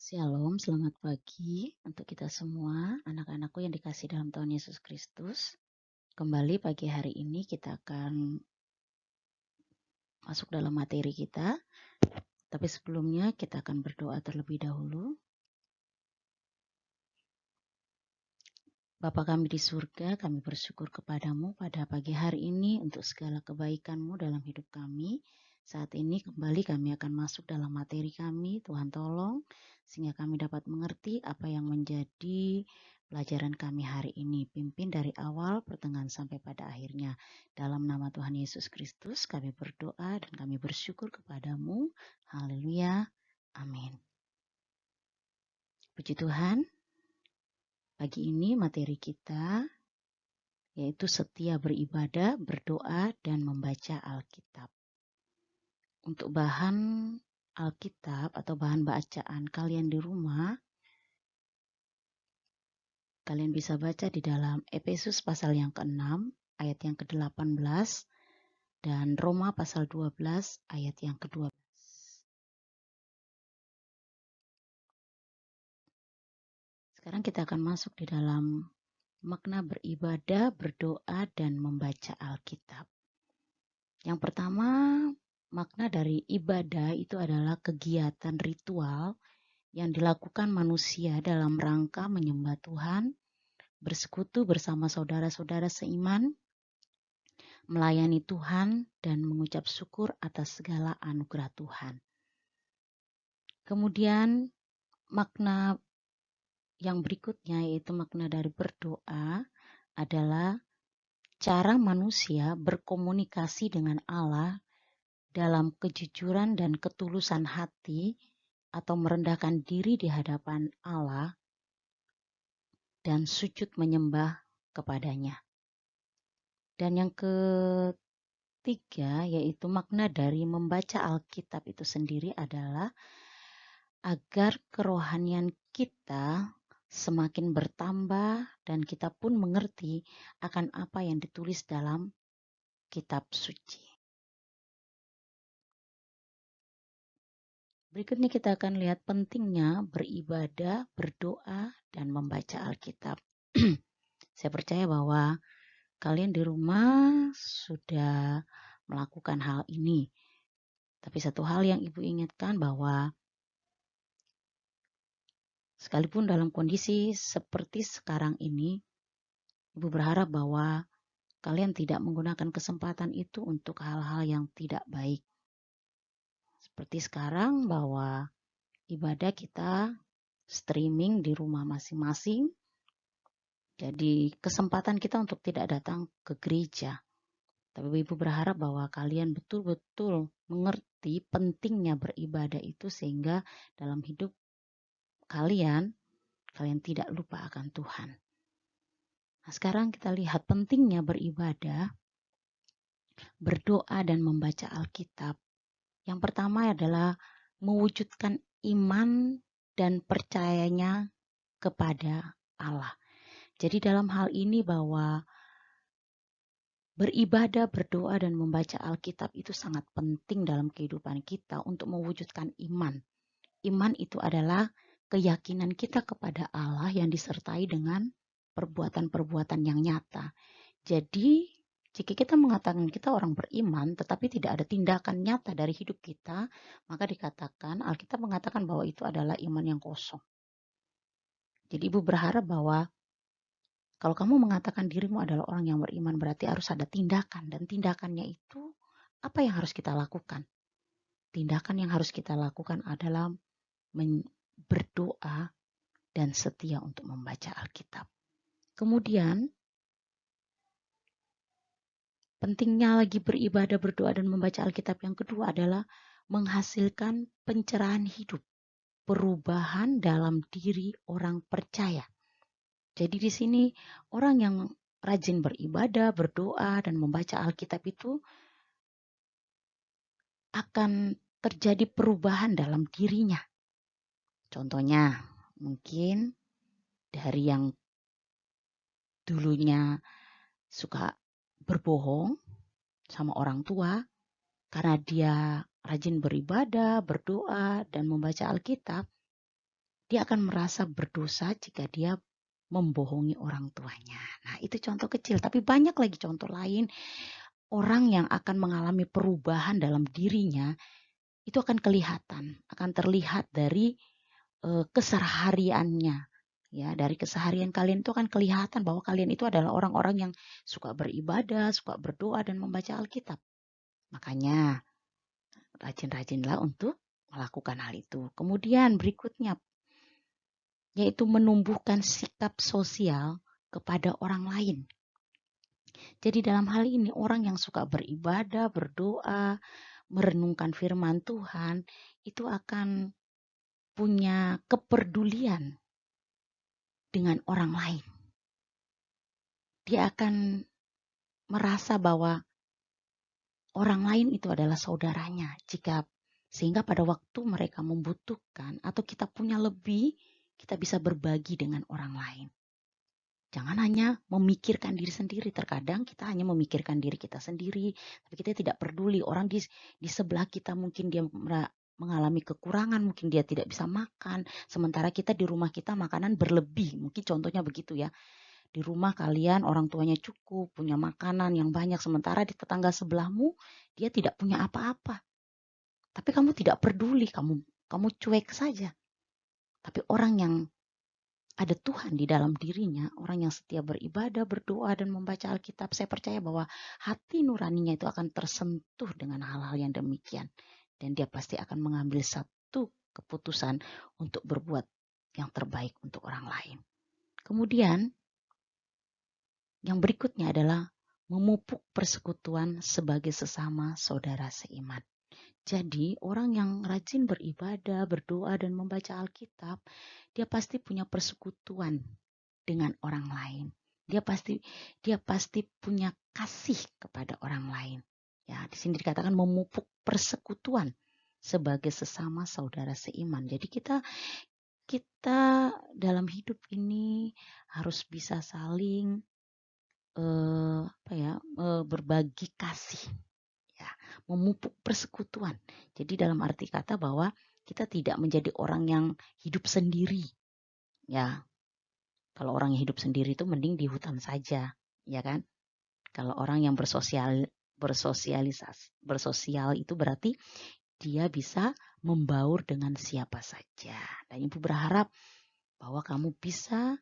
Shalom, selamat pagi untuk kita semua, anak-anakku yang dikasih dalam Tuhan Yesus Kristus. Kembali pagi hari ini kita akan masuk dalam materi kita, tapi sebelumnya kita akan berdoa terlebih dahulu. Bapa kami di surga, kami bersyukur kepadamu pada pagi hari ini untuk segala kebaikan-Mu dalam hidup kami. Saat ini kembali kami akan masuk dalam materi kami, Tuhan tolong, sehingga kami dapat mengerti apa yang menjadi pelajaran kami hari ini. Pimpin dari awal, pertengahan sampai pada akhirnya. Dalam nama Tuhan Yesus Kristus kami berdoa dan kami bersyukur kepadamu. Haleluya. Amin. Puji Tuhan, pagi ini materi kita yaitu setia beribadah, berdoa, dan membaca Alkitab. Untuk bahan Alkitab atau bahan bacaan kalian di rumah, kalian bisa baca di dalam Efesus pasal yang ke-6, ayat yang ke-18, dan Roma pasal 12, ayat yang ke-12. Sekarang kita akan masuk di dalam makna beribadah, berdoa, dan membaca Alkitab. Yang pertama, makna dari ibadah itu adalah kegiatan ritual yang dilakukan manusia dalam rangka menyembah Tuhan, bersekutu bersama saudara-saudara seiman, melayani Tuhan, dan mengucap syukur atas segala anugerah Tuhan. Kemudian makna yang berikutnya yaitu makna dari berdoa adalah cara manusia berkomunikasi dengan Allah dalam kejujuran dan ketulusan hati atau merendahkan diri di hadapan Allah dan sujud menyembah kepadanya. Dan yang ketiga yaitu makna dari membaca Alkitab itu sendiri adalah agar kerohanian kita semakin bertambah dan kita pun mengerti akan apa yang ditulis dalam kitab suci. Berikutnya kita akan lihat pentingnya beribadah, berdoa, dan membaca Alkitab. Saya percaya bahwa kalian di rumah sudah melakukan hal ini. Tapi satu hal yang Ibu ingatkan bahwa sekalipun dalam kondisi seperti sekarang ini, Ibu berharap bahwa kalian tidak menggunakan kesempatan itu untuk hal-hal yang tidak baik. Seperti sekarang bahwa ibadah kita streaming di rumah masing-masing. Jadi kesempatan kita untuk tidak datang ke gereja. Tapi Ibu berharap bahwa kalian betul-betul mengerti pentingnya beribadah itu sehingga dalam hidup kalian tidak lupa akan Tuhan. Nah, sekarang kita lihat pentingnya beribadah, berdoa, dan membaca Alkitab. Yang pertama adalah mewujudkan iman dan percayanya kepada Allah. Jadi dalam hal ini bahwa beribadah, berdoa, dan membaca Alkitab itu sangat penting dalam kehidupan kita untuk mewujudkan iman. Iman itu adalah keyakinan kita kepada Allah yang disertai dengan perbuatan-perbuatan yang nyata. Jadi, jika kita mengatakan kita orang beriman, tetapi tidak ada tindakan nyata dari hidup kita, maka dikatakan, Alkitab mengatakan bahwa itu adalah iman yang kosong. Jadi Ibu berharap bahwa kalau kamu mengatakan dirimu adalah orang yang beriman, berarti harus ada tindakan. Dan tindakannya itu, apa yang harus kita lakukan? Tindakan yang harus kita lakukan adalah berdoa dan setia untuk membaca Alkitab. Kemudian, pentingnya lagi beribadah, berdoa, dan membaca Alkitab yang kedua adalah menghasilkan pencerahan hidup, perubahan dalam diri orang percaya. Jadi di sini orang yang rajin beribadah, berdoa, dan membaca Alkitab itu akan terjadi perubahan dalam dirinya. Contohnya, mungkin dari yang dulunya suka berbohong sama orang tua, karena dia rajin beribadah, berdoa, dan membaca Alkitab, dia akan merasa berdosa jika dia membohongi orang tuanya. Nah, itu contoh kecil, tapi banyak lagi contoh lain. Orang yang akan mengalami perubahan dalam dirinya itu akan kelihatan, akan terlihat dari kesehariannya. Ya, dari keseharian kalian itu akan kelihatan bahwa kalian itu adalah orang-orang yang suka beribadah, suka berdoa dan membaca Alkitab. Makanya rajin-rajinlah untuk melakukan hal itu. Kemudian berikutnya yaitu menumbuhkan sikap sosial kepada orang lain. Jadi dalam hal ini orang yang suka beribadah, berdoa, merenungkan firman Tuhan itu akan punya kepedulian dengan orang lain. Dia akan merasa bahwa orang lain itu adalah saudaranya. Sehingga pada waktu mereka membutuhkan atau kita punya lebih, kita bisa berbagi dengan orang lain. Jangan hanya memikirkan diri sendiri. Terkadang kita hanya memikirkan diri kita sendiri, tapi kita tidak peduli orang di sebelah kita, mungkin dia mengalami kekurangan, mungkin dia tidak bisa makan, sementara kita di rumah kita makanan berlebih. Mungkin contohnya begitu ya. Di rumah kalian orang tuanya cukup, punya makanan yang banyak, sementara di tetangga sebelahmu dia tidak punya apa-apa. Tapi kamu tidak peduli, kamu cuek saja. Tapi orang yang ada Tuhan di dalam dirinya, orang yang setia beribadah, berdoa, dan membaca Alkitab, saya percaya bahwa hati nuraninya itu akan tersentuh dengan hal-hal yang demikian. Dan dia pasti akan mengambil satu keputusan untuk berbuat yang terbaik untuk orang lain. Kemudian, yang berikutnya adalah memupuk persekutuan sebagai sesama saudara seiman. Jadi orang yang rajin beribadah, berdoa, dan membaca Alkitab, dia pasti punya persekutuan dengan orang lain. Dia pasti punya kasih kepada orang lain. Ya, di sini dikatakan memupuk persekutuan sebagai sesama saudara seiman. Jadi kita dalam hidup ini harus bisa saling berbagi kasih. Ya, memupuk persekutuan. Jadi dalam arti kata bahwa kita tidak menjadi orang yang hidup sendiri. Ya, kalau orang yang hidup sendiri itu mending di hutan saja, ya kan? Kalau orang yang bersosial itu berarti dia bisa membaur dengan siapa saja. Dan Ibu berharap bahwa kamu bisa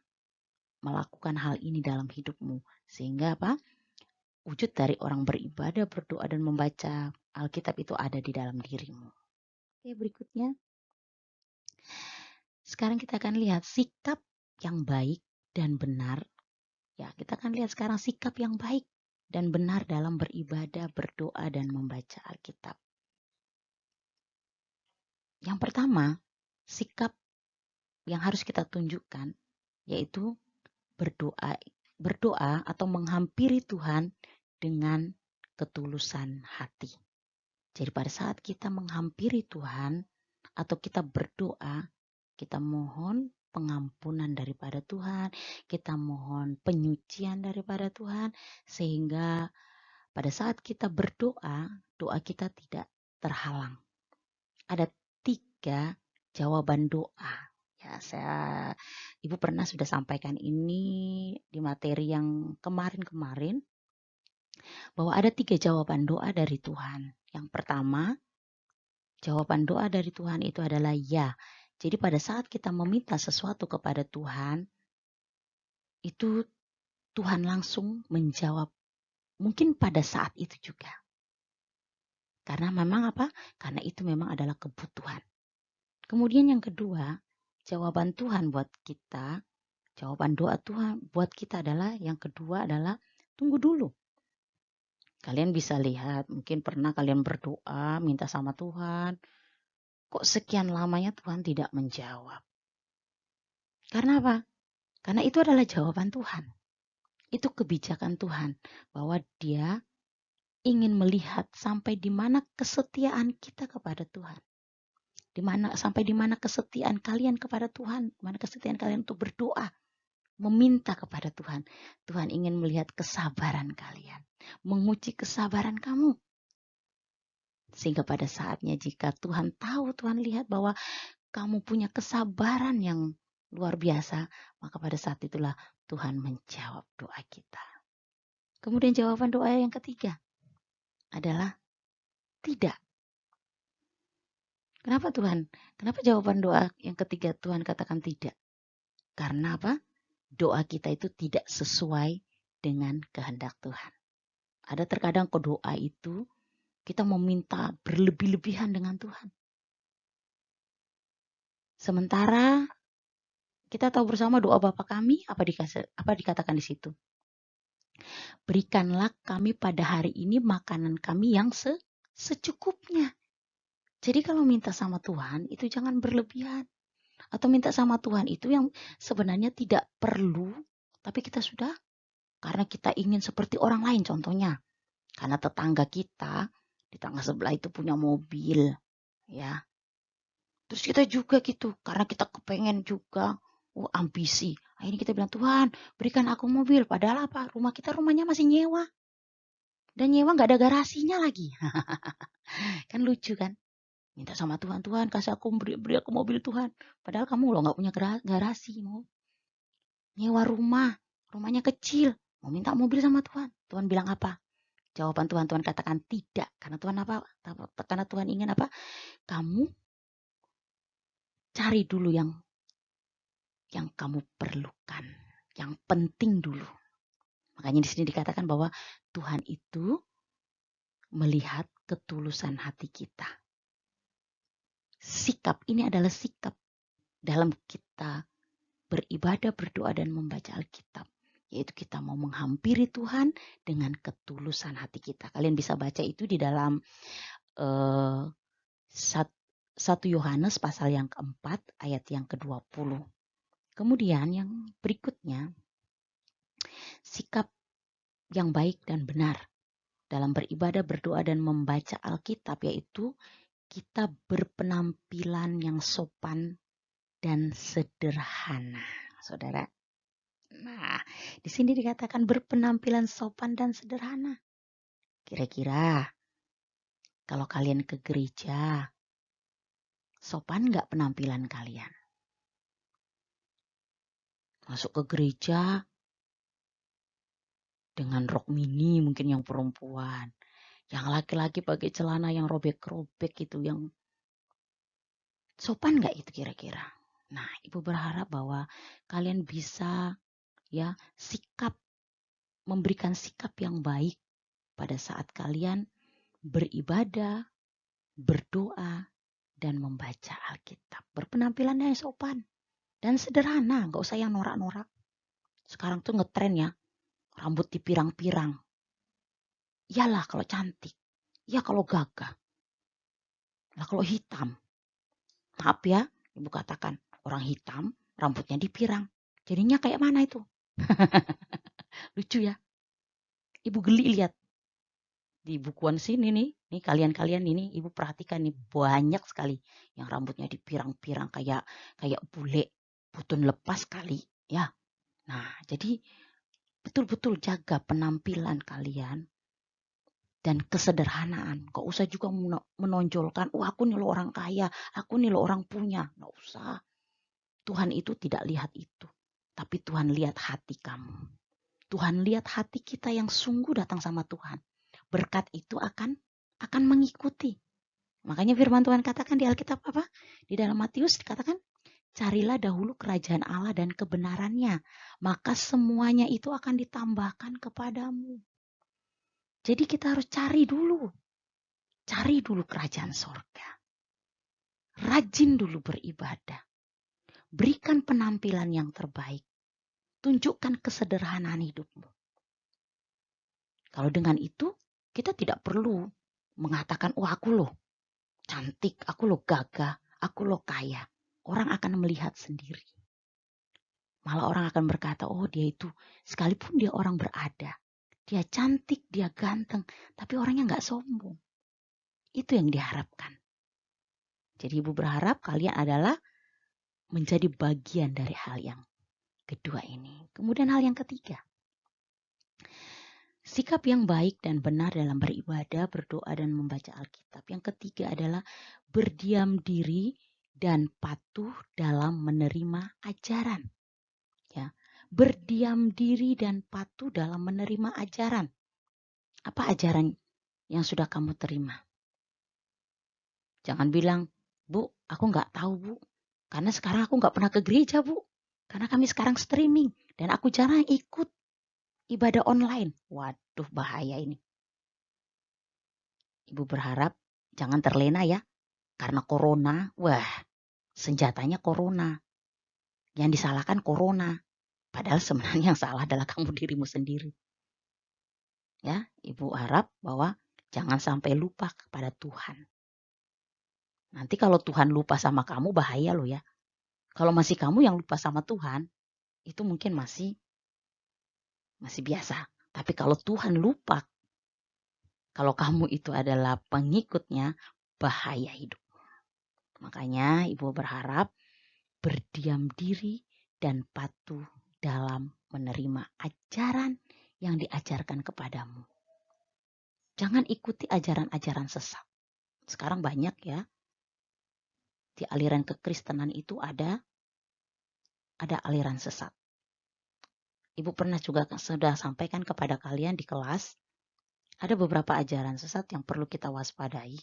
melakukan hal ini dalam hidupmu, sehingga apa? Wujud dari orang beribadah, berdoa, dan membaca Alkitab itu ada di dalam dirimu. Oke, berikutnya. Sekarang kita akan lihat sikap yang baik dan benar. Ya, kita akan lihat sekarang sikap yang baik dan benar dalam beribadah, berdoa, dan membaca Alkitab. Yang pertama, sikap yang harus kita tunjukkan yaitu berdoa atau menghampiri Tuhan dengan ketulusan hati. Jadi pada saat kita menghampiri Tuhan atau kita berdoa, kita mohon pengampunan daripada Tuhan, kita mohon penyucian daripada Tuhan, sehingga pada saat kita berdoa, doa kita tidak terhalang. Ada 3 jawaban doa. Ya, Ibu pernah sudah sampaikan ini di materi yang kemarin-kemarin, bahwa ada 3 jawaban doa dari Tuhan. Yang pertama, jawaban doa dari Tuhan itu adalah ya. Jadi pada saat kita meminta sesuatu kepada Tuhan, itu Tuhan langsung menjawab. Mungkin pada saat itu juga. Karena memang apa? Karena itu memang adalah kebutuhan. Kemudian yang kedua, jawaban Tuhan buat kita, jawaban doa Tuhan buat kita adalah, yang kedua adalah tunggu dulu. Kalian bisa lihat, mungkin pernah kalian berdoa, minta sama Tuhan, kok sekian lamanya Tuhan tidak menjawab. Karena apa? Karena itu adalah jawaban Tuhan. Itu kebijakan Tuhan, bahwa Dia ingin melihat sampai di mana kesetiaan kita kepada Tuhan. Sampai di mana kesetiaan kalian kepada Tuhan, mana kesetiaan kalian untuk berdoa, meminta kepada Tuhan. Tuhan ingin melihat kesabaran kalian, menguji kesabaran kamu. Sehingga pada saatnya jika Tuhan tahu, Tuhan lihat bahwa kamu punya kesabaran yang luar biasa, maka pada saat itulah Tuhan menjawab doa kita. Kemudian jawaban doa yang ketiga adalah tidak. Kenapa Tuhan? Kenapa jawaban doa yang ketiga Tuhan katakan tidak? Karena apa? Doa kita itu tidak sesuai dengan kehendak Tuhan. Ada terkadang doa itu kita meminta berlebih-lebihan dengan Tuhan. Sementara kita tahu bersama doa Bapa kami, apa dikatakan di situ? Berikanlah kami pada hari ini makanan kami yang secukupnya. Jadi kalau minta sama Tuhan itu jangan berlebihan. Atau minta sama Tuhan itu yang sebenarnya tidak perlu, tapi kita sudah, karena kita ingin seperti orang lain contohnya. Karena tetangga kita di tangga sebelah itu punya mobil, ya. Terus kita juga gitu, karena kita kepengen juga, ambisi. Akhirnya kita bilang, Tuhan berikan aku mobil. Padahal apa? Rumahnya masih nyewa. Dan nyewa nggak ada garasinya lagi. Kan lucu kan? Minta sama Tuhan, Tuhan kasih aku beri aku mobil Tuhan. Padahal kamu loh nggak punya garasi, mau nyewa rumahnya kecil, mau minta mobil sama Tuhan. Tuhan bilang apa? Jawaban Tuhan katakan tidak. Karena Tuhan apa? Karena Tuhan ingin apa? Kamu cari dulu yang kamu perlukan, yang penting dulu. Makanya di sini dikatakan bahwa Tuhan itu melihat ketulusan hati kita. Sikap ini adalah sikap dalam kita beribadah, berdoa, dan membaca Alkitab. Yaitu kita mau menghampiri Tuhan dengan ketulusan hati kita. Kalian bisa baca itu di dalam 1 Yohanes pasal yang keempat ayat yang ke-20. Kemudian yang berikutnya, sikap yang baik dan benar dalam beribadah, berdoa, dan membaca Alkitab, yaitu kita berpenampilan yang sopan dan sederhana, saudara. Nah, di sini dikatakan berpenampilan sopan dan sederhana. Kira-kira kalau kalian ke gereja, sopan nggak penampilan kalian? Masuk ke gereja dengan rok mini mungkin yang perempuan. Yang laki-laki pakai celana yang robek-robek gitu, yang sopan nggak itu kira-kira? Nah, Ibu berharap bahwa kalian bisa memberikan sikap yang baik pada saat kalian beribadah, berdoa, dan membaca Alkitab. Berpenampilan yang sopan dan sederhana, nggak usah yang norak-norak. Sekarang tuh ngetren ya, rambut dipirang-pirang. Iyalah kalau cantik, ya kalau gagah. Lah kalau hitam, maaf ya, Ibu katakan orang hitam rambutnya dipirang. Jadinya kayak mana itu? Lucu ya. Ibu geli lihat di bukuan sini nih kalian ini Ibu perhatikan nih, banyak sekali yang rambutnya dipirang-pirang kayak bule, butun lepas kali ya. Nah, jadi betul-betul jaga penampilan kalian dan kesederhanaan. Gak usah juga menonjolkan, aku nih lo orang kaya, aku nih lo orang punya. Gak usah. Tuhan itu tidak lihat itu. Tapi Tuhan lihat hati kamu. Tuhan lihat hati kita yang sungguh datang sama Tuhan. Berkat itu akan mengikuti. Makanya firman Tuhan katakan di Alkitab apa? Di dalam Matius dikatakan, carilah dahulu kerajaan Allah dan kebenarannya, maka semuanya itu akan ditambahkan kepadamu. Jadi kita harus cari dulu kerajaan sorga. Rajin dulu beribadah. Berikan penampilan yang terbaik. Tunjukkan kesederhanaan hidupmu. Kalau dengan itu, kita tidak perlu mengatakan, aku loh cantik, aku loh gagah, aku loh kaya. Orang akan melihat sendiri. Malah orang akan berkata, dia itu sekalipun dia orang berada, dia cantik, dia ganteng, tapi orangnya nggak sombong. Itu yang diharapkan. Jadi Ibu berharap kalian adalah menjadi bagian dari hal yang kedua ini. Kemudian hal yang ketiga, sikap yang baik dan benar dalam beribadah, berdoa, dan membaca Alkitab. Yang ketiga adalah berdiam diri dan patuh dalam menerima ajaran. Ya, berdiam diri dan patuh dalam menerima ajaran. Apa ajaran yang sudah kamu terima? Jangan bilang, Bu, aku nggak tahu, Bu. Karena sekarang aku nggak pernah ke gereja, Bu. Karena kami sekarang streaming dan aku jarang ikut ibadah online. Waduh, bahaya ini. Ibu berharap jangan terlena ya. Karena corona, wah, senjatanya corona. Yang disalahkan corona. Padahal sebenarnya yang salah adalah kamu dirimu sendiri. Ya, Ibu harap bahwa jangan sampai lupa kepada Tuhan. Nanti kalau Tuhan lupa sama kamu bahaya loh ya. Kalau masih kamu yang lupa sama Tuhan, itu mungkin masih biasa. Tapi kalau Tuhan lupa, kalau kamu itu adalah pengikutnya, bahaya hidup. Makanya Ibu berharap berdiam diri dan patuh dalam menerima ajaran yang diajarkan kepadamu. Jangan ikuti ajaran-ajaran sesat. Sekarang banyak ya, di aliran kekristenan itu ada aliran sesat. Ibu pernah juga sudah sampaikan kepada kalian di kelas, ada beberapa ajaran sesat yang perlu kita waspadai.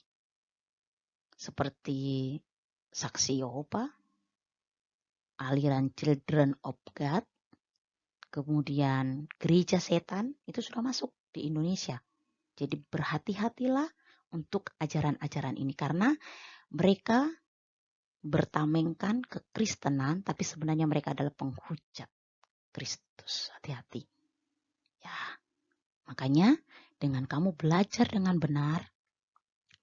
Seperti saksi Yehova, aliran Children of God, kemudian gereja setan, itu sudah masuk di Indonesia. Jadi berhati-hatilah untuk ajaran-ajaran ini karena mereka bertamengkan kekristenan, tapi sebenarnya mereka adalah penghujat Kristus. Hati-hati. Ya, makanya dengan kamu belajar dengan benar,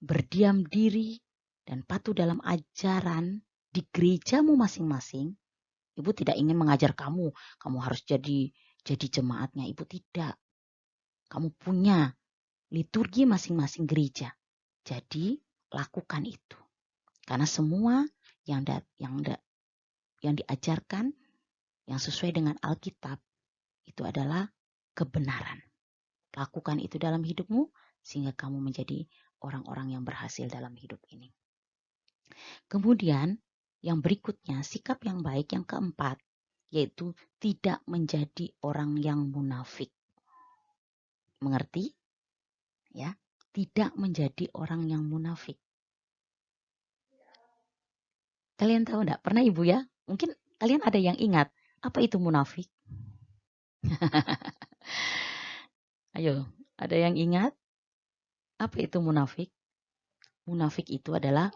berdiam diri, dan patuh dalam ajaran di gerejamu masing-masing, Ibu tidak ingin mengajar kamu harus jadi jemaatnya. Ibu tidak. Kamu punya liturgi masing-masing gereja. Jadi lakukan itu. Karena semua yang diajarkan yang sesuai dengan Alkitab itu adalah kebenaran. Lakukan itu dalam hidupmu sehingga kamu menjadi orang-orang yang berhasil dalam hidup ini. Kemudian yang berikutnya, sikap yang baik yang keempat, yaitu tidak menjadi orang yang munafik. Mengerti? Ya, tidak menjadi orang yang munafik. Kalian tahu enggak? Pernah Ibu ya? Mungkin kalian ada yang ingat, apa itu munafik? Ayo, ada yang ingat? Apa itu munafik? Munafik itu adalah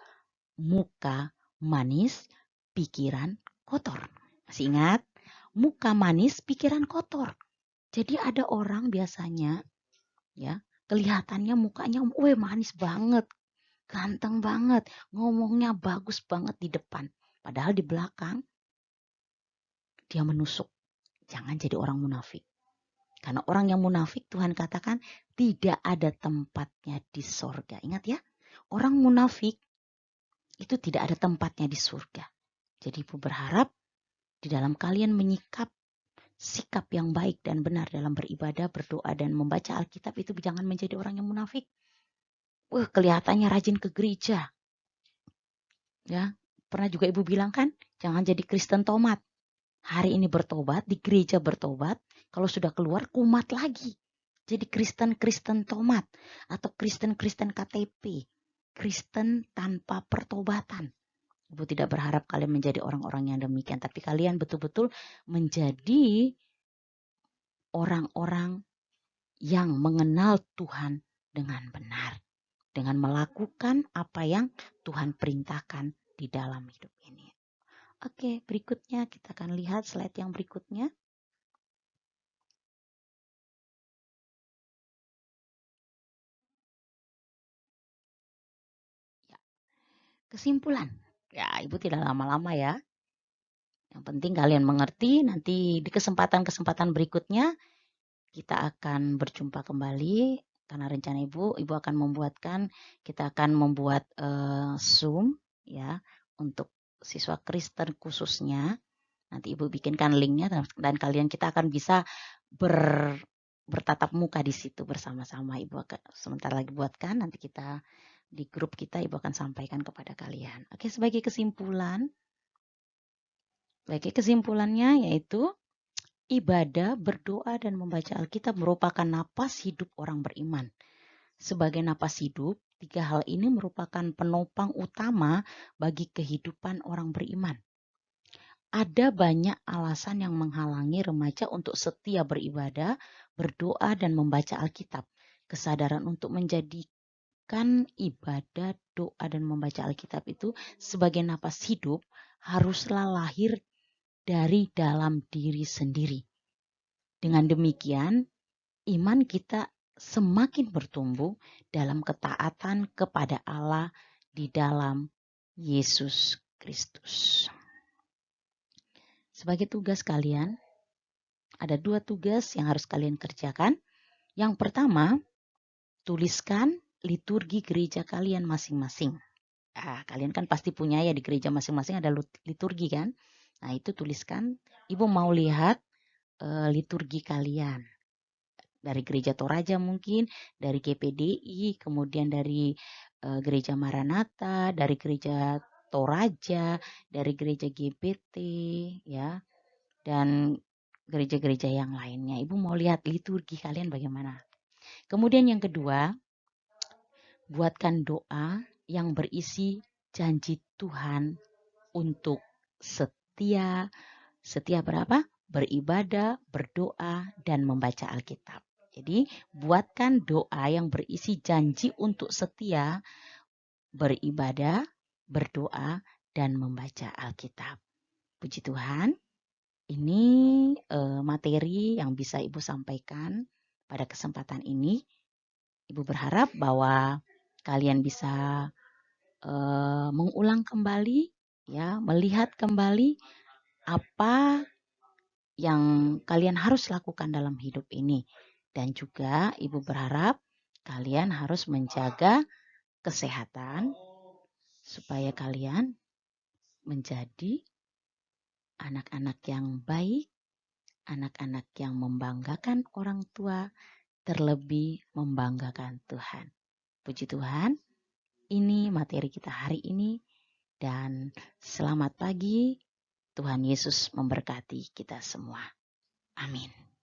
muka manis, pikiran kotor. Masih ingat? Muka manis, pikiran kotor. Jadi ada orang biasanya ya, kelihatannya mukanya manis banget, ganteng banget, ngomongnya bagus banget di depan. Padahal di belakang dia menusuk. Jangan jadi orang munafik. Karena orang yang munafik Tuhan katakan tidak ada tempatnya di sorga. Ingat ya, orang munafik itu tidak ada tempatnya di surga. Jadi Ibu berharap di dalam kalian menyikap sikap yang baik dan benar dalam beribadah, berdoa, dan membaca Alkitab itu jangan menjadi orang yang munafik. Kelihatannya rajin ke gereja. Ya, pernah juga Ibu bilang kan, jangan jadi Kristen tomat. Hari ini bertobat, di gereja bertobat, kalau sudah keluar kumat lagi. Jadi Kristen tomat atau Kristen KTP. Kristen tanpa pertobatan. Ibu tidak berharap kalian menjadi orang-orang yang demikian, tapi kalian betul-betul menjadi orang-orang yang mengenal Tuhan dengan benar. Dengan melakukan apa yang Tuhan perintahkan di dalam hidup ini. Oke, berikutnya kita akan lihat slide yang berikutnya. Ya, kesimpulan. Ya, Ibu tidak lama-lama ya. Yang penting kalian mengerti, nanti di kesempatan-kesempatan berikutnya kita akan berjumpa kembali. Karena rencana Ibu kita akan membuat Zoom ya untuk siswa Kristen khususnya. Nanti Ibu bikinkan linknya dan kita akan bisa bertatap muka di situ bersama-sama. Ibu akan sebentar lagi buatkan, nanti kita di grup kita Ibu akan sampaikan kepada kalian. Oke, sebagai kesimpulannya yaitu ibadah, berdoa, dan membaca Alkitab merupakan napas hidup orang beriman. Sebagai napas hidup, 3 hal ini merupakan penopang utama bagi kehidupan orang beriman. Ada banyak alasan yang menghalangi remaja untuk setia beribadah, berdoa, dan membaca Alkitab. Kesadaran untuk menjadikan ibadah, doa, dan membaca Alkitab itu sebagai napas hidup haruslah lahir dari dalam diri sendiri. Dengan demikian, iman kita semakin bertumbuh dalam ketaatan kepada Allah di dalam Yesus Kristus. Sebagai tugas kalian, ada 2 tugas yang harus kalian kerjakan. Yang pertama, tuliskan liturgi gereja kalian masing-masing. Kalian kan pasti punya ya di gereja masing-masing ada liturgi kan? Nah itu tuliskan. Ibu mau lihat liturgi kalian. Dari gereja Toraja mungkin, dari GPDI, kemudian dari gereja Maranatha, dari gereja Toraja, dari gereja GPT, ya, dan gereja-gereja yang lainnya. Ibu mau lihat liturgi kalian bagaimana. Kemudian yang kedua, buatkan doa yang berisi janji Tuhan untuk setia berapa? Beribadah, berdoa, dan membaca Alkitab. Jadi, buatkan doa yang berisi janji untuk setia, beribadah, berdoa, dan membaca Alkitab. Puji Tuhan, ini materi yang bisa Ibu sampaikan pada kesempatan ini. Ibu berharap bahwa kalian bisa mengulang kembali, ya, melihat kembali apa yang kalian harus lakukan dalam hidup ini. Dan juga Ibu berharap kalian harus menjaga kesehatan supaya kalian menjadi anak-anak yang baik, anak-anak yang membanggakan orang tua, terlebih membanggakan Tuhan. Puji Tuhan, ini materi kita hari ini dan selamat pagi. Tuhan Yesus memberkati kita semua. Amin.